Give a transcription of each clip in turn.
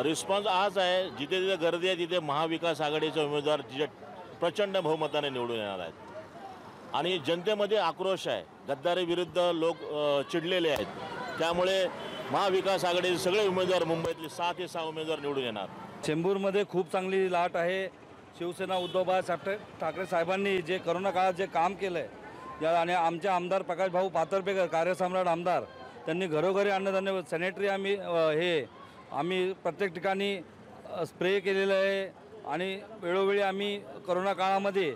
Response आज आहे, जिथे जिथे गर्दी आहे तिथे महाविकास आघाडीचे उमेदवार जिथे प्रचंड बहुमताने निवडून येणार आहेत आणि जनतेमध्ये आक्रोश आहे, गद्दारी विरुद्ध लोक चिडलेले आहेत। त्यामुळे महाविकास आघाडीचे सगळे उमेदवार मुंबईतले 6 ते 6 उमेदवार निवडून येणार। चेंबूरमध्ये खूप चांगली लाट आहे। शिवसेना उद्धव ठाकरे साहेबांनी जे करोना काळात जे काम केलं आहे या आणि आमचे आमदार प्रकाश भाऊ पातर्पेकर कार्यसम्राट आमदार त्यांनी घरोघरी अन्नधान्य सॅनिटरी आम्ही प्रत्येक ठिकाणी स्प्रे केलेलं आहे आणि वेळोवेळी आम्ही करोना काळामध्ये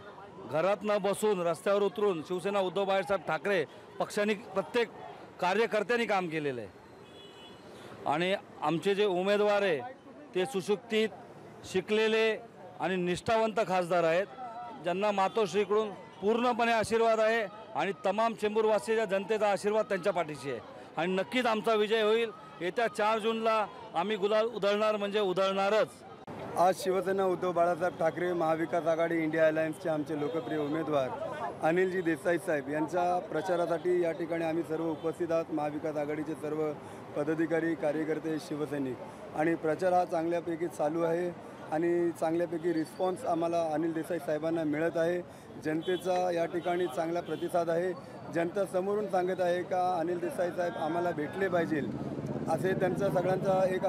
घरात न बसून रस्त्यावर उतरून शिवसेना उद्धव बाळासाहेब ठाकरे पक्षाने प्रत्येक कार्यकर्त्यांनी काम केलेलं आहे आणि आमचे जे उमेदवार आहे ते सुशिक्षित शिकलेले आणि निष्ठावंत खासदार आहेत, ज्यांना मातोश्रीकडून पूर्णपणे आशीर्वाद आहे आणि तमाम चेंबूरवासीच्या जनतेचा आशीर्वाद त्यांच्या पाठीशी आहे आणि नक्कीच आमचा विजय होईल। येत्या 4 जूनला आम्ही गुलाल उधळणार म्हणजे उधळणारच। आज शिवसेना उद्धव बाळासाहेब ठाकरे महाविकास आघाडी इंडिया अलायन्सचे आमचे लोकप्रिय उमेदवार अनिलजी देसाई साहेब यांच्या प्रचारासाठी या ठिकाणी आम्ही सर्व उपस्थित आहोत। महाविकास आघाडीचे सर्व पदाधिकारी कार्यकर्ते शिवसैनिक आणि प्रचार हा चांगल्यापैकी चालू आहे आणि चांगल्यापैकी रिस्पॉन्स आम्हाला अनिल देसाई साहेबांना मिळत आहे। जनतेचा या ठिकाणी चांगला प्रतिसाद आहे। जनता समोरून सांगत आहे का अनिल देसाई साहेब आम्हाला भेटले पाहिजे, असे त्यांचा सगळ्यांचा एक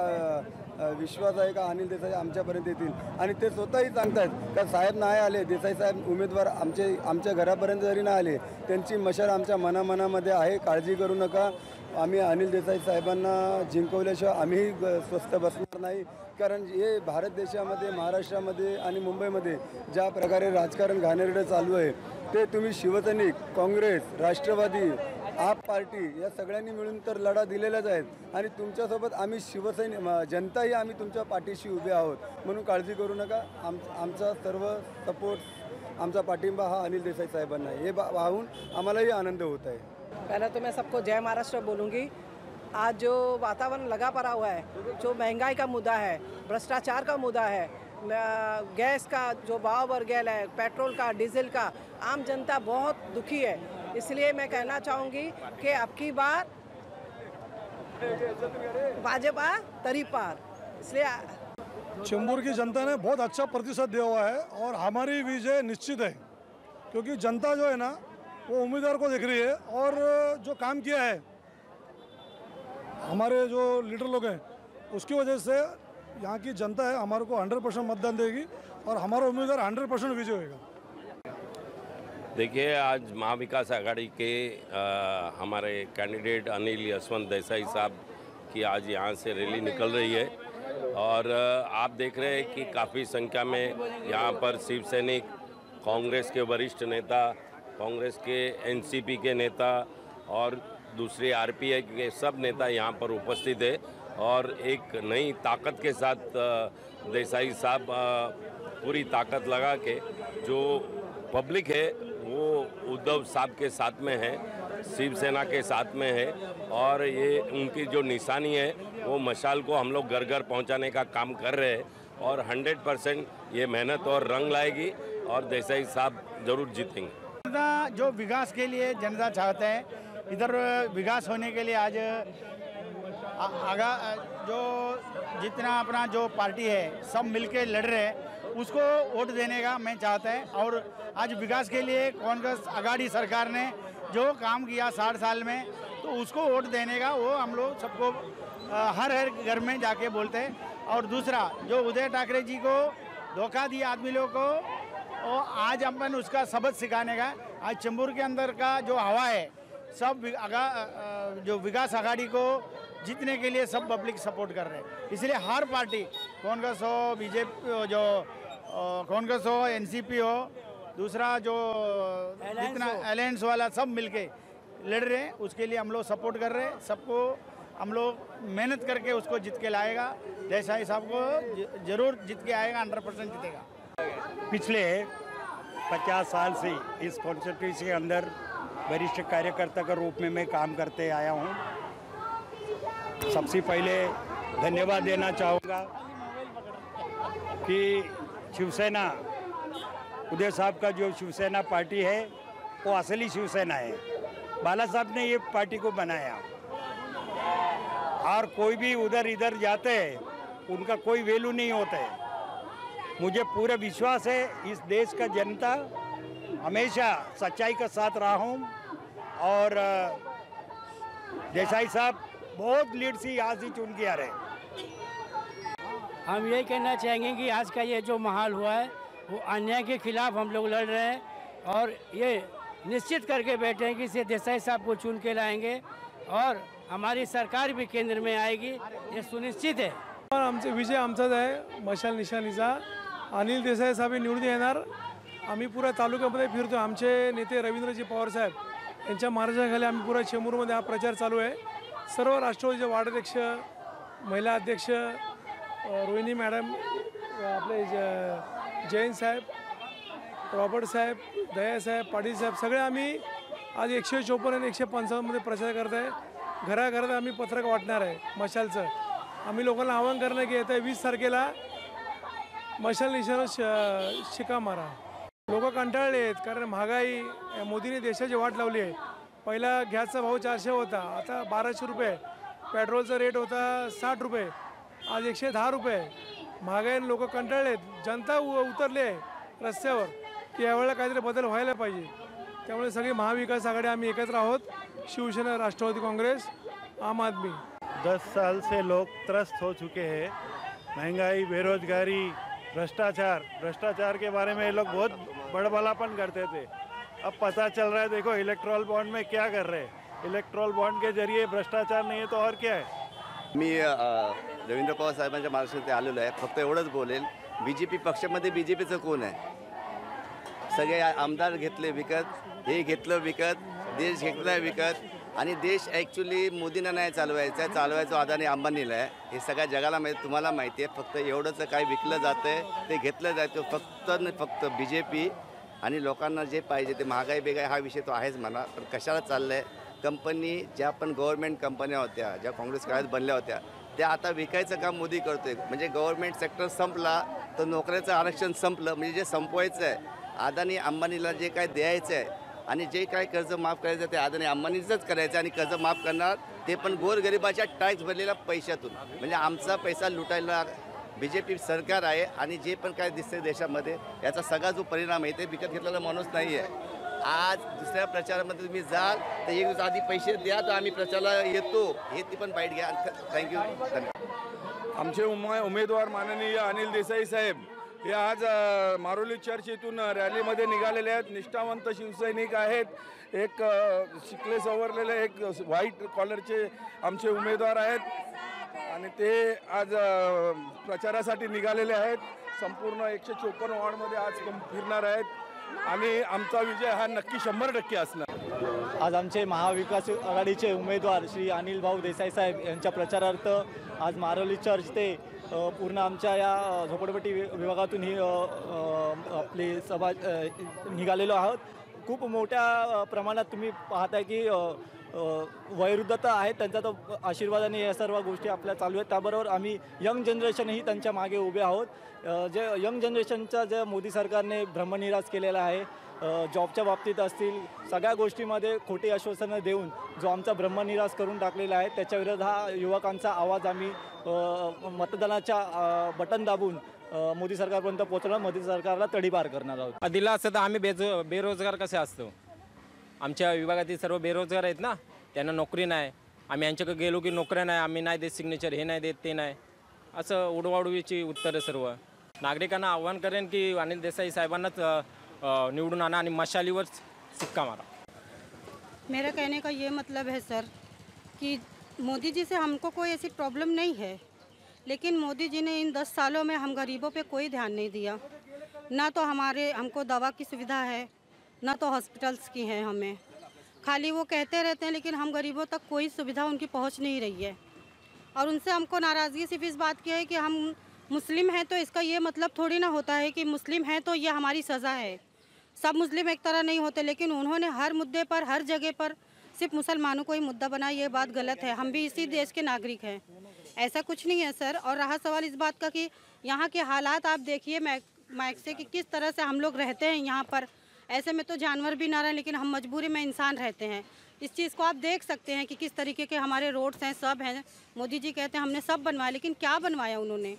विश्वास आहे का अनिल देसाई आमच्यापर्यंत येतील आणि ते स्वतःही सांगतात का साहेब नाही आले, देसाई साहेब उमेदवार आमच्या घरापर्यंत जरी नाही आले त्यांची मशाल आमच्या मनामध्ये आहे, काळजी करू नका। आम्ही अनिल देसाई साहेबांना जिंकवल्याशिवाय आम्हीही स्वस्थ बसणार नाही, कारण हे भारत देशामध्ये महाराष्ट्रामध्ये आणि मुंबईमध्ये ज्या प्रकारे राजकारण घाणेरडं चालू आहे ते तुम्ही शिवसैनिक, काँग्रेस, राष्ट्रवादी, आप पार्टी या सगळ्यांनी मिळून तर लढा दिलेलाच आहेत आणि तुमच्यासोबत आम्ही जनताही आम्ही तुमच्या पाठीशी उभे आहोत, म्हणून काळजी करू नका। आमचा सर्व सपोर्ट, आमचा पाठिंबा हा अनिल देसाई साहेबांना आहे, हे पाहून आम्हालाही आनंद होत है। पहले तो मैं सबको जय महाराष्ट्र बोलूँगी। आज जो वातावरण लगा पड़ा हुआ है, जो महंगाई का मुद्दा है, भ्रष्टाचार का मुद्दा है, गैस का जो भाव बढ़ गया है, पेट्रोल का, डीजल का, आम जनता बहुत दुखी है। इसलिए मैं कहना चाहूँगी कि अब की बार भाजपा तरी पार। इसलिए चेंबूर की जनता ने बहुत अच्छा प्रतिशत दिया हुआ है और हमारी विजय निश्चित है, क्योंकि जनता जो है ना वो उम्मीदवार को देख रही है और जो काम किया है हमारे जो लीडर लोग हैं उसकी वजह से यहाँ की जनता है हमारे को 100% मतदान देगी और हमारा उम्मीदवार 100% विजय होगा। देखिए, आज महाविकास आघाड़ी के हमारे कैंडिडेट अनिल यशवंत देसाई साहब की आज यहाँ से रैली निकल रही है और आप देख रहे हैं कि काफ़ी संख्या में यहाँ पर शिव सैनिक, कांग्रेस के वरिष्ठ नेता, कांग्रेस के एनसीपी के नेता और दूसरे आरपीआई के सब नेता यहाँ पर उपस्थित है और एक नई ताकत के साथ देसाई साहब पूरी ताकत लगा के जो पब्लिक है वो उद्धव साहब के साथ में है, शिवसेना के साथ में है और ये उनकी जो निशानी है वो मशाल को हम लोग घर घर पहुँचाने का काम कर रहे हैं और 100% ये मेहनत और रंग लाएगी और देसाई साहब जरूर जीतेंगे। जो विकास के लिए जनता चाहते हैं, इधर विकास होने के लिए आज जो जितना अपना जो पार्टी है सब मिलके लड़ रहे हैं, उसको वोट देने का मैं चाहता है। और आज विकास के लिए कांग्रेस आघाड़ी सरकार ने जो काम किया 60 साल में, तो उसको वोट देने का वो हम लोग सबको हर घर में जाके बोलते हैं। और दूसरा जो उदय ठाकरे जी को धोखा दिया आदमी लोगों को, और आज अपन उसका सबक सिखाने का। आज चेंबूर के अंदर का जो हवा है सब जो विकास आघाड़ी को जीतने के लिए सब पब्लिक सपोर्ट कर रहे हैं। इसलिए हर पार्टी, कांग्रेस हो, बीजेपी, जो कांग्रेस हो, एनसीपी हो, दूसरा जो जितना अलायंस वाला सब मिलके लड़ रहे हैं, उसके लिए हम लोग सपोर्ट कर रहे हैं। सबको हम लोग मेहनत करके उसको जीत के लाएगा। देसाई साहब को जरूर जीत के आएगा, 100% जीतेगा। पिछले 50 साल से इस कॉन्स्टिट्यूंसी के अंदर वरिष्ठ कार्यकर्ता के रूप में मैं काम करते आया हूं। सबसे पहले धन्यवाद देना चाहूँगा कि शिवसेना, उदय साहब का जो शिवसेना पार्टी है वो असली शिवसेना है। बाला साहब ने ये पार्टी को बनाया और कोई भी उधर इधर जाते हैं उनका कोई वैल्यू नहीं होता है। मुझे पूरा विश्वास है इस देश का जनता हमेशा सच्चाई का साथ रहा हूँ और देसाई साहब बहुत लीड से यहाँ से चुन के आ रहे हैं। हम यही कहना चाहेंगे कि आज का ये जो माहौल हुआ है वो अन्याय के खिलाफ हम लोग लड़ रहे हैं और ये निश्चित करके बैठे हैं कि इसे देसाई साहब को चुन के लाएंगे और हमारी सरकार भी केंद्र में आएगी, ये सुनिश्चित है। आमचे विजय आमचाच आहे मशाल निशाणीचा। अनिल देसाई साहेब निवडून येणार। आम्ही पुऱ्या तालुक्यामध्ये फिरतो। आमचे नेते रवींद्रजी पवार साहेब यांच्या मार्गदर्शनाखाली आम्ही पुऱ्या चेंबूरमध्ये हा प्रचार चालू आहे। सर्व राष्ट्रवादीचे वार्डाध्यक्ष, महिला अध्यक्ष, रोहिणी मॅडम, आपले जैन साहेब, रॉबर्ट साहेब, दया साहेब, पाटील साहेब सगळे आम्ही आज 154 आणि 155 मध्ये प्रचार करत आहे। घराघरात आम्ही पत्रक वाटणार आहे मशालचं। आम्ही लोकांना आवाहन करणार की येत्या 20 तारखेला मशाल निशाणीवर शिक्का मारा। लोक कंटाळले आहेत कारण महागाई मोदीने देशाची वाट लावली आहे। पहिला गॅसचा भाव 400 होता, आता 1200 रुपये। पेट्रोलचा रेट होता 60 रुपये, आज 110 रुपये। महागाईने लोक कंटाळले आहेत, जनता उतरली आहे रस्त्यावर की यावेळेला काहीतरी बदल व्हायला पाहिजे। त्यामुळे सगळी महाविकास आघाडी आम्ही एकत्र आहोत, शिवसेना, राष्ट्रवादी कांग्रेस, आम आदमी। 10 साल से लोग त्रस्त हो चुके हैं। महंगाई, बेरोजगारी, भ्रष्टाचार के बारे में ये लोग बहुत बड़बड़ापन करते थे। अब पता चल रहा है, देखो इलेक्ट्रॉल बॉन्ड में क्या कर रहे हैं। इलेक्ट्रॉल बॉन्ड के जरिए भ्रष्टाचार नहीं है तो और क्या है। मी रवींद्र पवार साहेबांच्या मार्गदर्शनात आलेलो आहे। फक्त एवढंच बोलेल, बीजेपी पक्षामध्ये बीजेपीचं कोण आहे? सगळे आमदार घेतले विकत, हे घेतलं विकत, देश घेतला विकत आणि देश ॲक्च्युली मोदींना नाही चालवायचं अदानी अंबानीला आहे। हे सगळ्या जगाला माहिती, तुम्हाला माहिती आहे। फक्त एवढंच काय विकलं जातं आहे ते घेतलं जातं फक्त बीजेपी आणि लोकांना जे पाहिजे ते महागाई बेगाई हा विषय तो आहेच म्हणा। पण कशाला चाललं आहे? कंपनी ज्या पण गव्हर्नमेंट कंपन्या होत्या, ज्या काँग्रेस काळात बनल्या होत्या, त्या आता विकायचं काम मोदी करतोय। म्हणजे गव्हर्नमेंट सेक्टर संपला तर नोकऱ्याचं आरक्षण संपलं, म्हणजे जे संपवायचं आहे अदानी अंबानीला जे काय द्यायचं आहे आणि जे काय कर्ज माफ करायचं ते अदानी अंबानीचंच करायचं आणि कर्ज माफ करणार ते पण गोरगरिबाच्या टॅक्स भरलेल्या पैशातून। म्हणजे आमचा पैसा लुटायला बीजेपी सरकार आहे आणि जे पण काय दिसते देशामध्ये याचा सगळा जो परिणाम आहे ते विकत घेतलेला माणूस नाही आहे। आज दुसऱ्या प्रचारामध्ये तुम्ही जाल तर एक दिवस आधी पैसे द्या तर आम्ही प्रचाराला येतो, हे ती पण बाईट घ्या। थँक्यू, धन्यवाद। आमचे उमेदवार माननीय अनिल देसाई साहेब हे आज मारोली चर्च येथून रॅलीमध्ये निघालेले आहेत। निष्ठावंत शिवसैनिक आहेत, एक शिकले सवरलेले, एक व्हाईट कॉलरचे आमचे उमेदवार आहेत आणि ते आज प्रचारासाठी निघालेले आहेत। संपूर्ण 154 वॉर्डमध्ये आज फिरणार आहेत आणि आमचा विजय हा नक्की 100% असणार। आज आमचे महाविकास आघाडीचे उमेदवार श्री अनिल भाऊ देसाई साहेब यांच्या प्रचारार्थ आज मारोली चर्च ते पूर्ण आमच्या या झोपडपट्टी विभागातून ही आपली सभा निघालेलो आहोत। खूप मोठ्या प्रमाणात तुम्ही पाहताय की वयोवृद्धता आहेत, त्यांचा तो आशीर्वादाने या सर्व गोष्टी आपल्या चालू आहेत। त्याबरोबर आम्ही यंग जनरेशनही त्यांच्या मागे उभे आहोत। जे यंग जनरेशनचा जे मोदी सरकारने ब्रह्मनिरास केलेला आहे, जॉबच्या बाबतीत असतील, सगळ्या गोष्टीमध्ये खोटी आश्वासनं देऊन जो आमचा ब्रह्मनिरास करून टाकलेला आहे, त्याच्याविरोधात हा युवकांचा आवाज आम्ही मतदानाच्या बटन दाबून मोदी सरकारपर्यंत पोहोचणार, मोदी सरकारला तडीपार करणार आहोत। दिला असतं तर आम्ही बेरोजगार कसे असतो? आमच्या विभागातील सर्व बेरोजगार आहेत ना, त्यांना नोकरी नाही। आम्ही यांच्याकडे गेलो की नोकऱ्या नाही, आम्ही नाही देत सिग्नेचर, हे नाही देत ते नाही, असं उडवाउडवीची उत्तरं सर्व। नागरिकांना आव्हान करेन की अनिल देसाई साहेबांनाच निवडून आणा आणि मशालीवर सिक्का मारा। मेरा कहने का ये मतलब है सर कि मोदी जी से हमको कोई ऐसी प्रॉब्लम नहीं है, लेकिन मोदी जी ने इन 10 सालों में हम गरीबों पे कोई ध्यान नहीं दिया। ना तो हमको दवा की सुविधा है, ना तो हॉस्पिटल्स की है। हमें खाली वो कहते रहते हैं लेकिन हम गरीबों तक कोई सुविधा उनकी पहुंच नहीं रही है। और उनसे हमको नाराज़गी सिर्फ इस बात की है कि हम मुस्लिम हैं, तो इसका ये मतलब थोड़ी ना होता है कि मुस्लिम हैं तो ये हमारी सज़ा है। सब मुस्लिम एक तरह नहीं होते, लेकिन उन्होंने हर मुद्दे पर, हर जगह पर सिर्फ मुसलमानों को ही मुद्दा बनाया, ये बात गलत है। हम भी इसी देश के नागरिक हैं, ऐसा कुछ नहीं है सर। और रहा सवाल इस बात का कि यहाँ के हालात आप देखिए माइक से कि किस तरह से हम लोग रहते हैं यहाँ पर। ऐसे में तो जानवर भी ना रहें, लेकिन हम मजबूरी में इंसान रहते हैं। इस चीज़ को आप देख सकते हैं कि किस तरीके के हमारे रोड्स हैं, सब हैं। मोदी जी कहते हैं हमने सब बनवाया, लेकिन क्या बनवाया उन्होंने?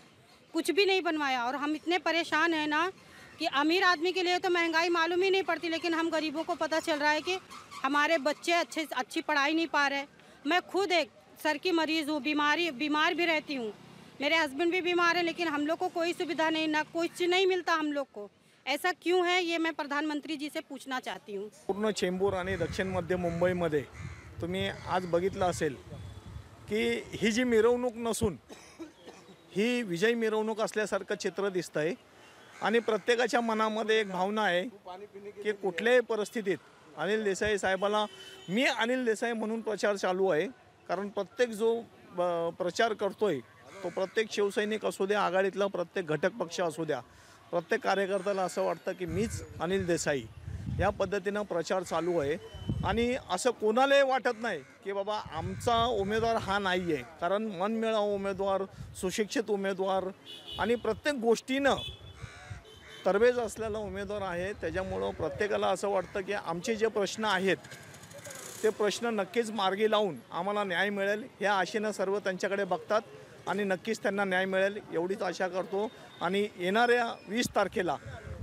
कुछ भी नहीं बनवाया। और हम इतने परेशान हैं ना कि अमीर आदमी के लिए तो महंगाई मालूम ही नहीं पड़ती, लेकिन हम गरीबों को पता चल रहा है कि हमारे बच्चे अच्छी पढ़ाई नहीं पा रहे। मैं खुद एक सर की मरीज़ हूँ, बीमार भी रहती हूँ, मेरे हस्बैंड भी बीमार हैं, लेकिन हम लोग को कोई सुविधा नहीं, ना कुछ नहीं मिलता हम लोग को। ऐसा क्यों है, ये मैं प्रधानमंत्री जी से पूछना चाहती हूँ। पूर्ण चेंबूर आणि दक्षिण मध्य मुंबईमध्ये तुम्ही आज बघितलं असेल की ही जी मिरवणूक नसून ही विजय मिरवणूक असल्यासारखं चित्र दिसतंय आणि प्रत्येकाच्या मनामध्ये एक भावना आहे की कुठल्याही परिस्थितीत अनिल देसाई साहेबाला, मी अनिल देसाई म्हणून प्रचार चालू आहे, कारण प्रत्येक जो प्रचार करतोय तो प्रत्येक शिवसैनिक असू द्या, आघाडीतला प्रत्येक घटक पक्ष असू द्या, प्रत्येक कार्यकर्त्याला असं वाटतं की मीच अनिल देसाई, या पद्धतीनं प्रचार चालू आहे। आणि असं कोणालाही वाटत नाही की बाबा आमचा उमेदवार हा नाही आहे, कारण मनमिळावा उमेदवार, सुशिक्षित उमेदवार आणि प्रत्येक गोष्टीनं तरबेज असलेला उमेदवार आहे। त्याच्यामुळं प्रत्येकाला असं वाटतं की आमचे जे प्रश्न आहेत ते प्रश्न नक्कीच मार्गी लावून आम्हाला न्याय मिळेल, ह्या आशेनं सर्व त्यांच्याकडे बघतात आणि नक्कीच त्यांना न्याय मिळेल एवढीच आशा करतो। आणि येणाऱ्या 20 तारखेला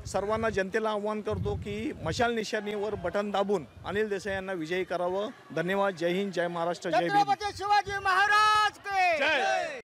सर्वांना जनतेला आव्हान करतो की मशाल निशाणीवर बटन दाबून अनिल देसाई यांना विजयी करावं। धन्यवाद। जय हिंद, जय महाराष्ट्र, जय भीम। शिवाजी महाराज के जय।